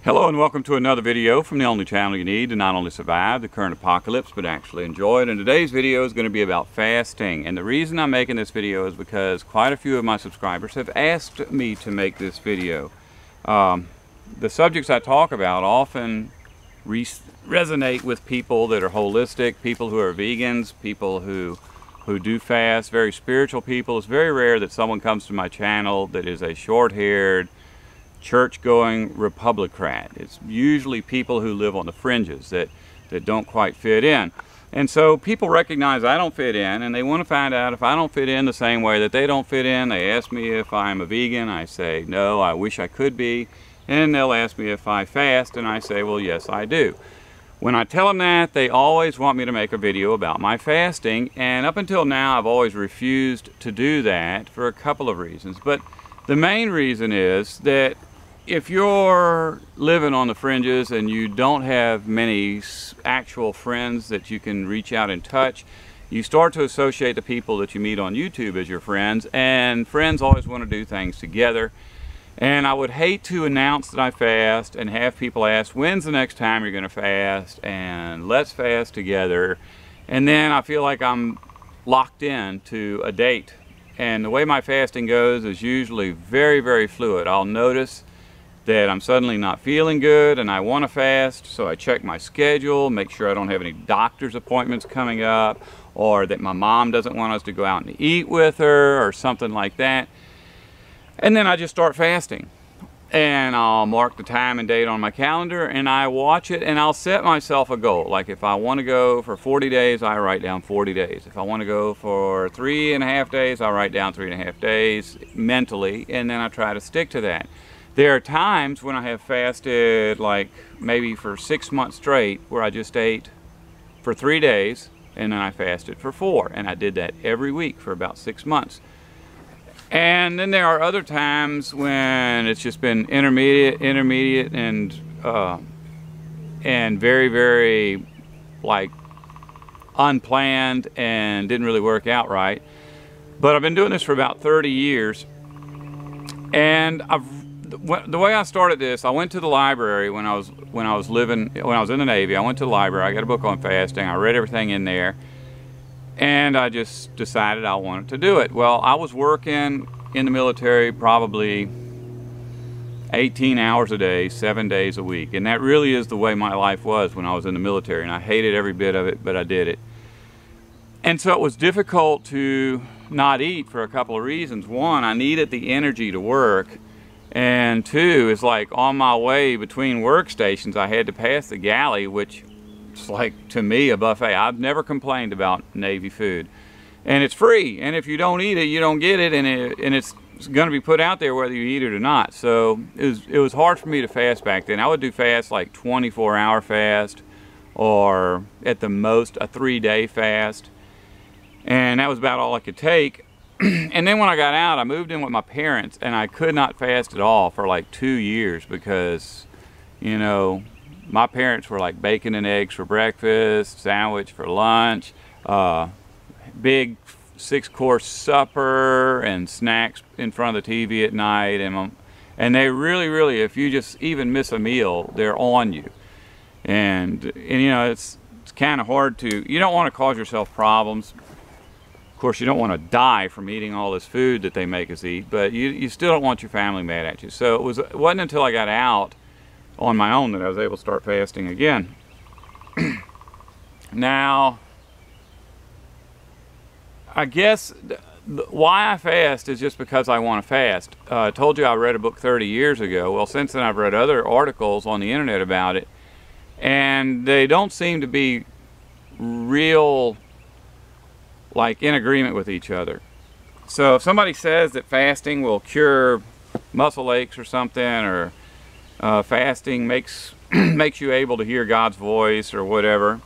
Hello and welcome to another video from the only channel you need to not only survive the current apocalypse but actually enjoy it. And today's video is going to be about fasting, and the reason I'm making this video is because quite a few of my subscribers have asked me to make this video. The subjects I talk about often resonate with people that are holistic, people who are vegans, people who do fast, very spiritual people. It's very rare that someone comes to my channel that is a short-haired, church-going Republican. It's usually people who live on the fringes that don't quite fit in. And so people recognize I don't fit in, and they want to find out if I don't fit in the same way that they don't fit in. They ask me if I'm a vegan. I say, no, I wish I could be. And they'll ask me if I fast, and I say, well, yes, I do. When I tell them that, they always want me to make a video about my fasting, and up until now I've always refused to do that for a couple of reasons. But the main reason is that if you're living on the fringes and you don't have many actual friends that you can reach out and touch, you start to associate the people that you meet on YouTube as your friends, and friends always want to do things together. And I would hate to announce that I fast and have people ask, when's the next time you're going to fast, and let's fast together, and then I feel like I'm locked in to a date. And the way my fasting goes is usually very, very fluid. I'll notice that I'm suddenly not feeling good and I want to fast, so I check my schedule, make sure I don't have any doctor's appointments coming up, or that my mom doesn't want us to go out and eat with her or something like that. And then I just start fasting. And I'll mark the time and date on my calendar and I watch it, and I'll set myself a goal. Like if I want to go for 40 days, I write down 40 days. If I want to go for 3.5 days, I write down 3.5 days mentally, and then I try to stick to that. There are times when I have fasted, like maybe for 6 months straight, where I just ate for 3 days and then I fasted for 4, and I did that every week for about 6 months. And then there are other times when it's just been intermediate, and very, very like unplanned and didn't really work out right. But I've been doing this for about 30 years, and the way I started this, I went to the library when I was in the Navy. I went to the library. I got a book on fasting. I read everything in there, and I just decided I wanted to do it. Well, I was working in the military probably 18 hours a day, 7 days a week, and that really is the way my life was when I was in the military, and I hated every bit of it, but I did it. And so it was difficult to not eat for a couple of reasons. One, I needed the energy to work. And two, it's like on my way between workstations, I had to pass the galley, which is like, to me, a buffet. I've never complained about Navy food. And it's free, and if you don't eat it, you don't get it, and it's going to be put out there whether you eat it or not. So it was hard for me to fast back then. I would do fast like 24-hour fast, or at the most a 3-day fast. And that was about all I could take. And then when I got out, I moved in with my parents, and I could not fast at all for like 2 years because, you know, my parents were like bacon and eggs for breakfast, sandwich for lunch, big 6-course supper, and snacks in front of the TV at night. And they really, if you just even miss a meal, they're on you. And you know, it's kind of hard to, you don't want to cause yourself problems. Of course, you don't want to die from eating all this food that they make us eat, but you still don't want your family mad at you. So it wasn't until I got out on my own that I was able to start fasting again. Now, I guess why I fast is just because I want to fast. I told you I read a book 30 years ago. Well, since then I've read other articles on the internet about it, and they don't seem to be real, like, in agreement with each other. So if somebody says that fasting will cure muscle aches or something, or fasting makes you able to hear God's voice or whatever,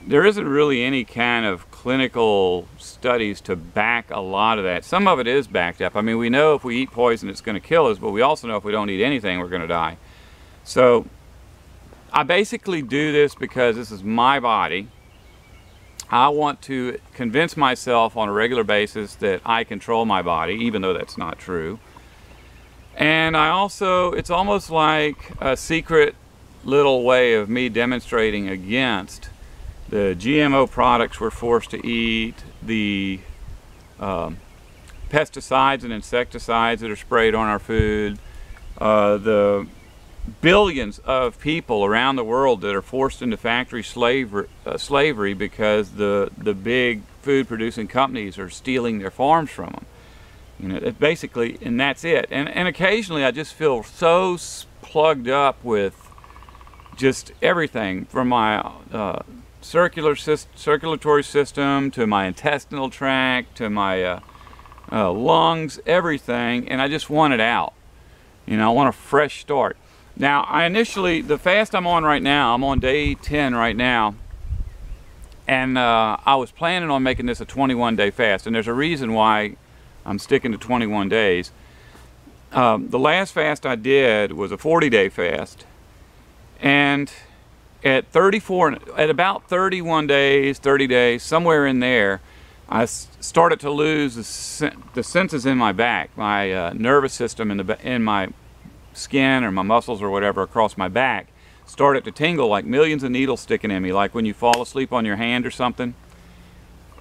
there isn't really any kind of clinical studies to back a lot of that. Some of it is backed up. I mean, we know if we eat poison it's going to kill us, but we also know if we don't eat anything we're going to die. So I basically do this because this is my body. I want to convince myself on a regular basis that I control my body, even though that's not true. And And I also, it's almost like a secret little way of me demonstrating against the GMO products we're forced to eat, the pesticides and insecticides that are sprayed on our food, the billions of people around the world that are forced into factory slavery because the big food producing companies are stealing their farms from them. You know, it basically, and that's it. And occasionally I just feel so plugged up with just everything from my circulatory system to my intestinal tract to my lungs, everything, and I just want it out. You know, I want a fresh start. Now, the fast I'm on right now, I'm on day 10 right now, and I was planning on making this a 21-day fast, and there's a reason why I'm sticking to 21 days. The last fast I did was a 40-day fast, and at about 31 days, 30 days, somewhere in there, I started to lose the senses in my back, my nervous system in my skin or my muscles or whatever across my back started to tingle like millions of needles sticking in me, like when you fall asleep on your hand or something.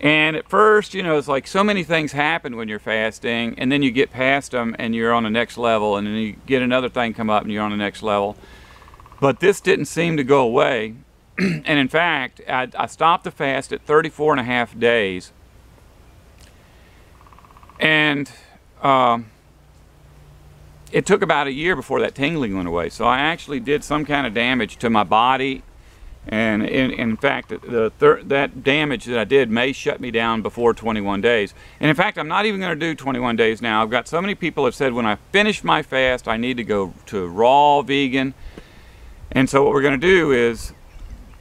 And at first, you know, it's like so many things happen when you're fasting, and then you get past them and you're on the next level, and then you get another thing come up and you're on the next level. But this didn't seem to go away. And in fact, I stopped the fast at 34.5 days. And it took about a year before that tingling went away. So I actually did some kind of damage to my body. And in fact, that damage that I did may shut me down before 21 days. And in fact, I'm not even going to do 21 days now. I've got so many people have said when I finish my fast, I need to go to raw vegan. And so what we're going to do is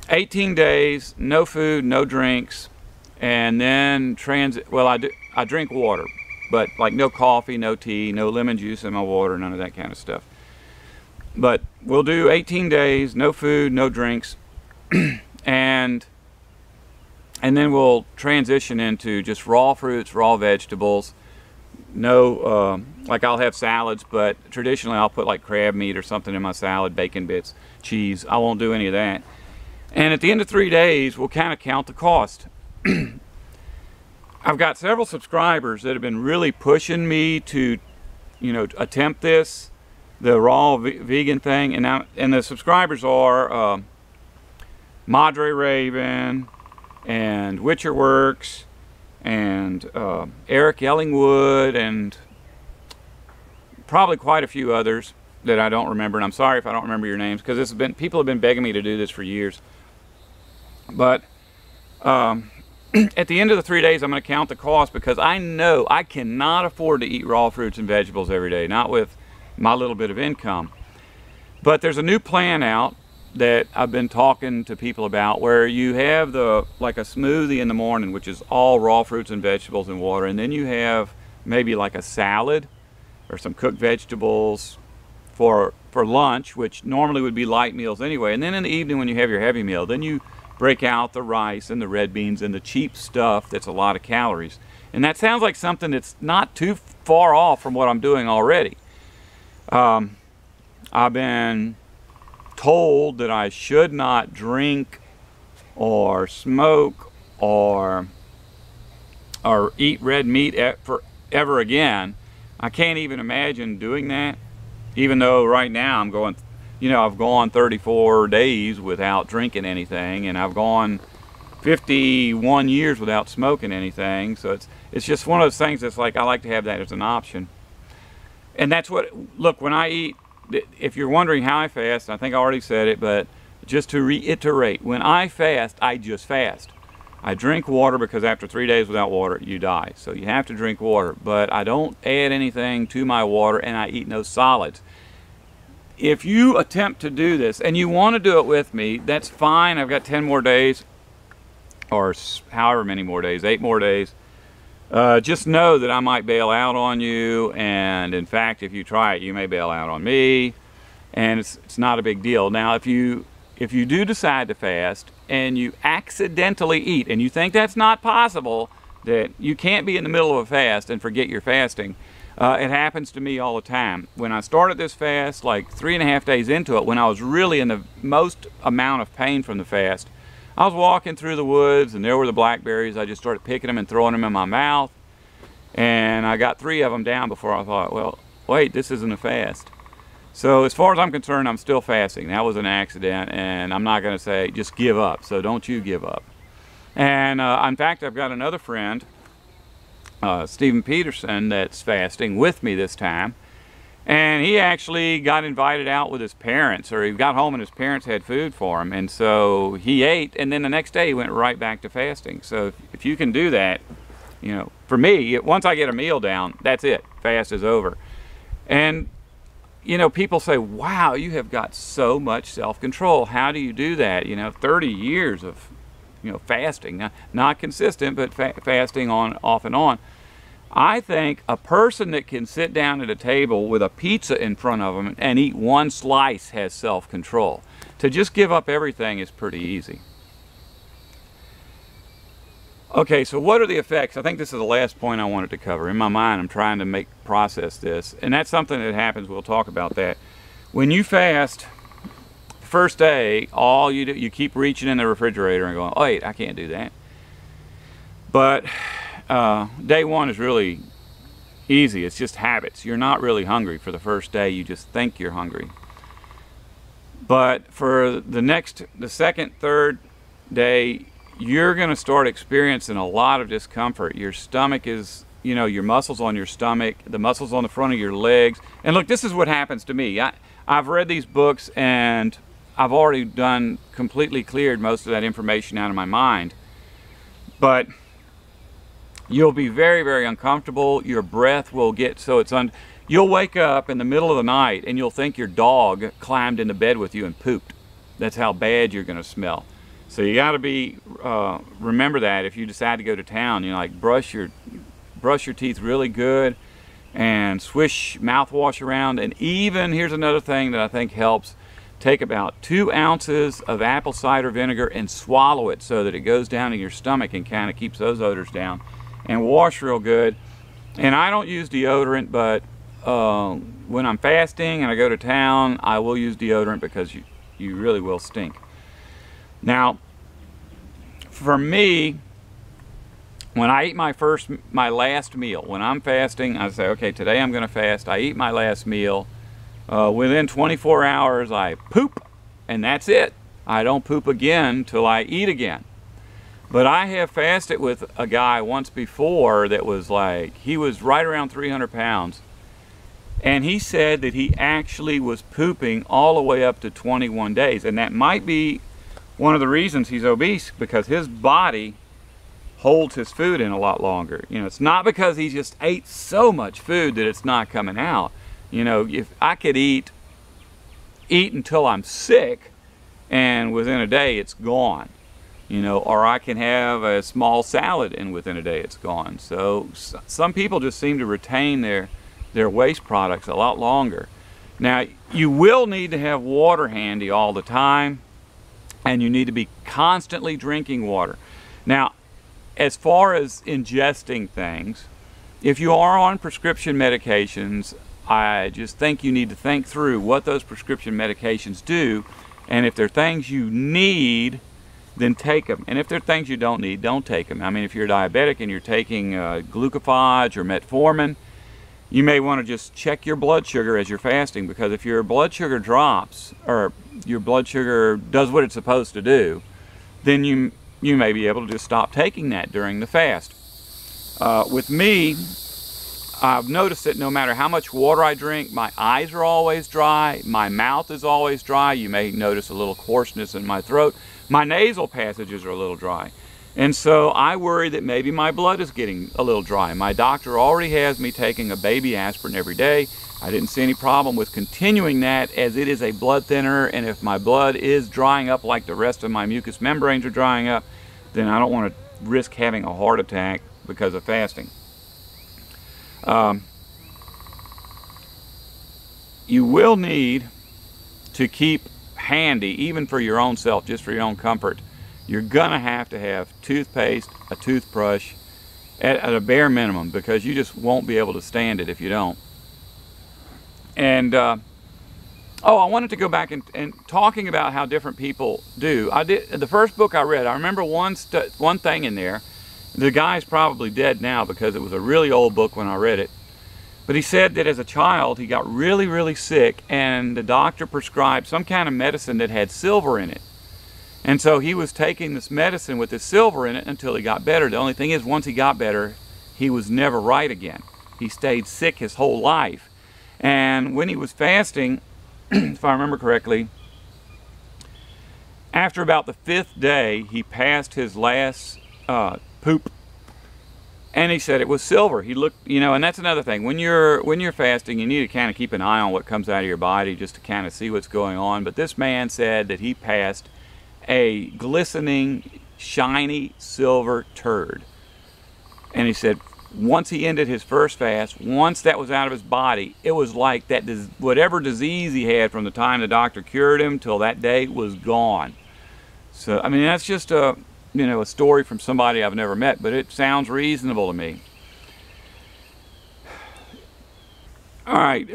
18 days, no food, no drinks, and then I drink water, but like no coffee, no tea, no lemon juice in my water, none of that kind of stuff. But we'll do 18 days, no food, no drinks, and then we'll transition into just raw fruits, raw vegetables. No, like I'll have salads, but traditionally I'll put like crab meat or something in my salad, bacon bits, cheese. I won't do any of that. And at the end of 3 days, we'll kind of count the cost. I've got several subscribers that have been really pushing me to, you know, attempt this, the raw vegan thing. And the subscribers are Madre Raven and Witcher Works and Eric Ellingwood and probably quite a few others that I don't remember. And I'm sorry if I don't remember your names, because people have been begging me to do this for years. But at the end of the 3 days, I'm going to count the cost, because I know I cannot afford to eat raw fruits and vegetables every day, not with my little bit of income. But there's a new plan out that I've been talking to people about, where you have like a smoothie in the morning, which is all raw fruits and vegetables and water, and then you have maybe like a salad or some cooked vegetables for lunch, which normally would be light meals anyway. And then in the evening, when you have your heavy meal, then you break out the rice and the red beans and the cheap stuff that's a lot of calories. And that sounds like something that's not too far off from what I'm doing already. I've been told that I should not drink or smoke or eat red meat ever again. I can't even imagine doing that, even though right now I'm going, you know, I've gone 34 days without drinking anything, and I've gone 51 years without smoking anything. So it's just one of those things that's like, I like to have that as an option. And that's what, look, when I eat, if you're wondering how I fast, I think I already said it, but just to reiterate, when I fast, I just fast. I drink water, because after 3 days without water, you die. So you have to drink water, but I don't add anything to my water, and I eat no solids. If you attempt to do this and you want to do it with me, that's fine. I've got 10 more days, or however many more days, 8 more days. Just know that I might bail out on you, and in fact, if you try it, you may bail out on me, and it's not a big deal. Now, if you do decide to fast and you accidentally eat, and you think that's not possible, that you can't be in the middle of a fast and forget you're fasting, It happens to me all the time. When I started this fast, like 3.5 days into it, when I was really in the most amount of pain from the fast, I was walking through the woods and there were the blackberries. I just started picking them and throwing them in my mouth. And I got 3 of them down before I thought, well, wait, this isn't a fast. So as far as I'm concerned, I'm still fasting. That was an accident, and I'm not going to say just give up. So don't you give up. And in fact, I've got another friend, Stephen Peterson, that's fasting with me this time, and he actually got invited out with his parents, or he got home and his parents had food for him, and so he ate, and then the next day he went right back to fasting. So if you can do that, you know, for me, once I get a meal down, that's it, fast is over. And you know, people say, wow, you have got so much self-control. How do you do that? You know, 30 years of, you know, fasting, not consistent, but fasting on, off and on. I think a person that can sit down at a table with a pizza in front of them and eat one slice has self-control. To just give up everything is pretty easy. Okay, so what are the effects? I think this is the last point I wanted to cover. In my mind, I'm trying to process this, and that's something that happens. We'll talk about that. When you fast, first day, all you do, you keep reaching in the refrigerator and going, oh wait, I can't do that. But day one is really easy. It's just habits. You're not really hungry for the first day. You just think you're hungry. But for the second, third day, you're going to start experiencing a lot of discomfort. Your stomach is, you know, your muscles on your stomach, the muscles on the front of your legs. And look, this is what happens to me. I've read these books and I've already completely cleared most of that information out of my mind. But you'll be very, very uncomfortable. Your breath will get so you'll wake up in the middle of the night and you'll think your dog climbed into bed with you and pooped. That's how bad you're going to smell. So you got to remember that if you decide to go to town, you know, like brush your teeth really good and swish mouthwash around. And even, here's another thing that I think helps, take about 2 ounces of apple cider vinegar and swallow it so that it goes down in your stomach and kind of keeps those odors down. And wash real good. And I don't use deodorant, but when I'm fasting and I go to town, I will use deodorant because you really will stink. Now, for me, when I eat my last meal, when I'm fasting, I say, okay, today I'm going to fast. I eat my last meal. Within 24 hours, I poop, and that's it. I don't poop again till I eat again. But I have fasted with a guy once before that was like, he was right around 300 pounds. And he said that he actually was pooping all the way up to 21 days. And that might be one of the reasons he's obese, because his body holds his food in a lot longer. You know, it's not because he just ate so much food that it's not coming out. You know, if I could eat until I'm sick and within a day it's gone. You know, or I can have a small salad and within a day it's gone. So some people just seem to retain their waste products a lot longer. Now, you will need to have water handy all the time, and you need to be constantly drinking water. Now, as far as ingesting things, if you are on prescription medications, I just think you need to think through what those prescription medications do, and if they're things you need, then take them. And if they're things you don't need, don't take them. I mean, if you're diabetic and you're taking glucophage or metformin, you may want to just check your blood sugar as you're fasting, because if your blood sugar drops, or your blood sugar does what it's supposed to do, then you may be able to just stop taking that during the fast. With me, I've noticed that no matter how much water I drink, my eyes are always dry, my mouth is always dry. You may notice a little coarseness in my throat. My nasal passages are a little dry. And so I worry that maybe my blood is getting a little dry. My doctor already has me taking a baby aspirin every day. I didn't see any problem with continuing that, as it is a blood thinner, and if my blood is drying up like the rest of my mucous membranes are drying up, then I don't want to risk having a heart attack because of fasting. You will need to keep handy, even for your own self, just for your own comfort, you're gonna have to have toothpaste, a toothbrush, at a bare minimum, because you just won't be able to stand it if you don't. And oh, I wanted to go back and talking about how different people do. I did the first book I read. I remember one thing in there. The guy's probably dead now because it was a really old book when I read it. But he said that as a child he got really, really sick, and the doctor prescribed some kind of medicine that had silver in it. And so he was taking this medicine with this silver in it until he got better. The only thing is, once he got better, he was never right again. He stayed sick his whole life. And when he was fasting, if I remember correctly, after about the 5th day, he passed his last poop. And he said it was silver. He looked, you know, and that's another thing. When you're fasting, you need to kind of keep an eye on what comes out of your body just to kind of see what's going on. But this man said that he passed a glistening, shiny silver turd. And he said once he ended his first fast, once that was out of his body, it was like that whatever disease he had from the time the doctor cured him till that day was gone. So, I mean, that's just a, you know, a story from somebody I've never met, but it sounds reasonable to me. All right,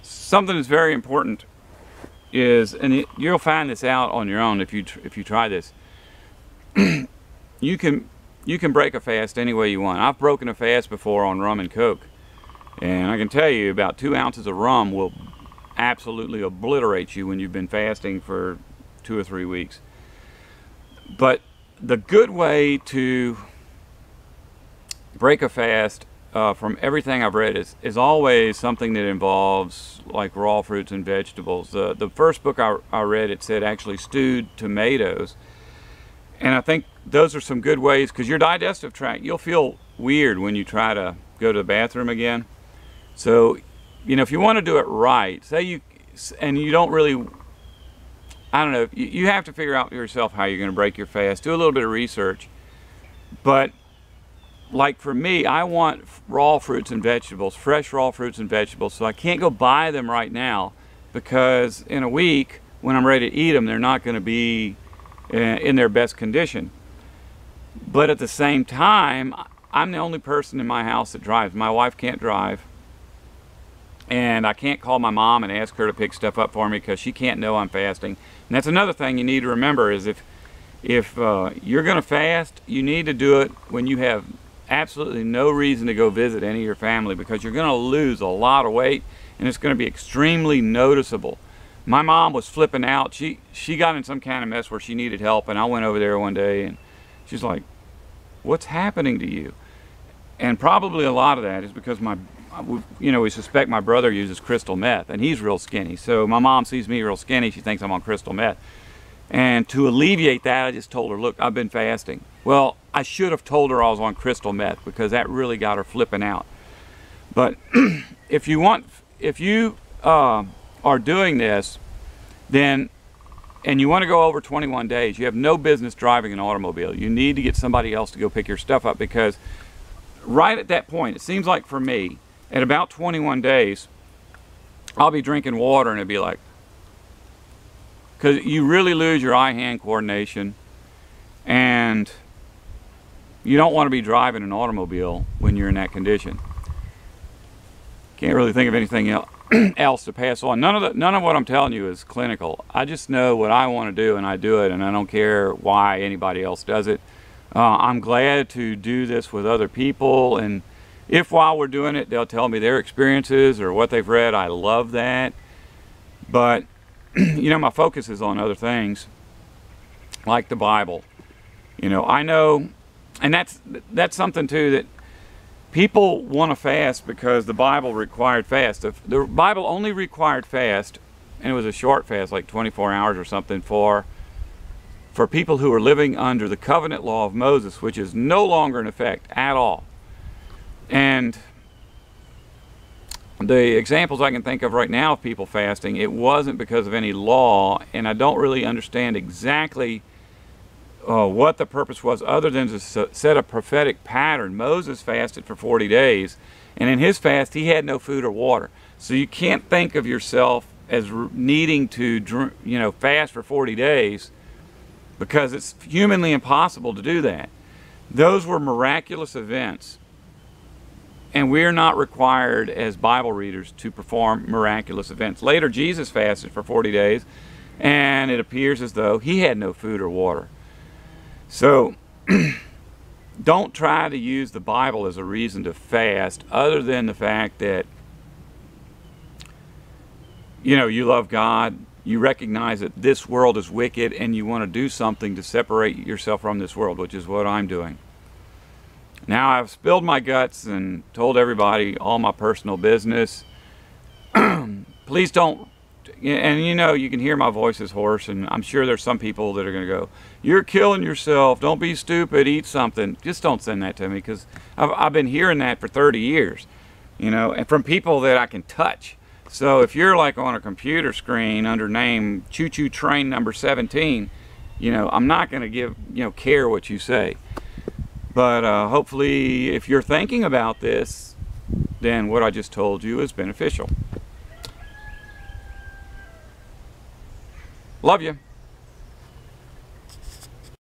something that's very important is, and you'll find this out on your own if you try this. You can break a fast any way you want. I've broken a fast before on rum and coke, and I can tell you about 2 ounces of rum will absolutely obliterate you when you've been fasting for 2 or 3 weeks. But the good way to break a fast, from everything I've read, is always something that involves like raw fruits and vegetables. The first book I read, it said actually stewed tomatoes, and I think those are some good ways, because your digestive tract, you'll feel weird when you try to go to the bathroom again. So, you know, if you want to do it right, and you don't really, I don't know, you have to figure out yourself how you're going to break your fast. Do a little bit of research. But like for me, I want raw fruits and vegetables, fresh raw fruits and vegetables, so I can't go buy them right now, because in a week when I'm ready to eat them, they're not going to be in their best condition. But at the same time, I'm the only person in my house that drives. My wife can't drive, and I can't call my mom and ask her to pick stuff up for me because she can't know I'm fasting. And that's another thing you need to remember, is if you're going to fast, you need to do it when you have absolutely no reason to go visit any of your family, because you're going to lose a lot of weight and it's going to be extremely noticeable. My mom was flipping out. She got in some kind of mess where she needed help, and I went over there one day and she's like, "What's happening to you?" And probably a lot of that is because we suspect my brother uses crystal meth, and he's real skinny. So my mom sees me real skinny, she thinks I'm on crystal meth. And to alleviate that, I just told her, "Look, I've been fasting." Well, I should have told her I was on crystal meth, because that really got her flipping out. But if you are doing this, then, and you want to go over 21 days, you have no business driving an automobile. You need to get somebody else to go pick your stuff up, because right at that point, it seems like for me, at about 21 days, I'll be drinking water and it'll be like, because you really lose your eye-hand coordination, and you don't want to be driving an automobile when you're in that condition. Can't really think of anything else to pass on. None of what I'm telling you is clinical. I just know what I want to do, and I do it, and I don't care why anybody else does it. I'm glad to do this with other people, and if while we're doing it they'll tell me their experiences or what they've read, I love that. But you know, my focus is on other things like the Bible. You know, I know, and that's something too, that people want to fast because the Bible required fast. The Bible only required fast, and it was a short fast, like 24 hours or something, for people who are living under the covenant law of Moses, which is no longer in effect at all. And the examples I can think of right now of people fasting, it wasn't because of any law, and I don't really understand exactly what the purpose was, other than to set a prophetic pattern. Moses fasted for 40 days, and in his fast he had no food or water. So you can't think of yourself as needing to, you know, fast for 40 days, because it's humanly impossible to do that. Those were miraculous events. And we're not required as Bible readers to perform miraculous events. Later, Jesus fasted for 40 days, and it appears as though he had no food or water. So, don't try to use the Bible as a reason to fast, other than the fact that, you know, you love God, you recognize that this world is wicked, and you want to do something to separate yourself from this world, which is what I'm doing. Now, I've spilled my guts and told everybody all my personal business. Please don't, and you know, you can hear my voice is hoarse, and I'm sure there's some people that are going to go, "You're killing yourself, don't be stupid, eat something." Just don't send that to me, because I've been hearing that for 30 years, you know, and from people that I can touch. So if you're like on a computer screen under name Choo Choo Train number 17, you know, I'm not going to give, you know, care what you say. But hopefully, if you're thinking about this, then what I just told you is beneficial. Love you.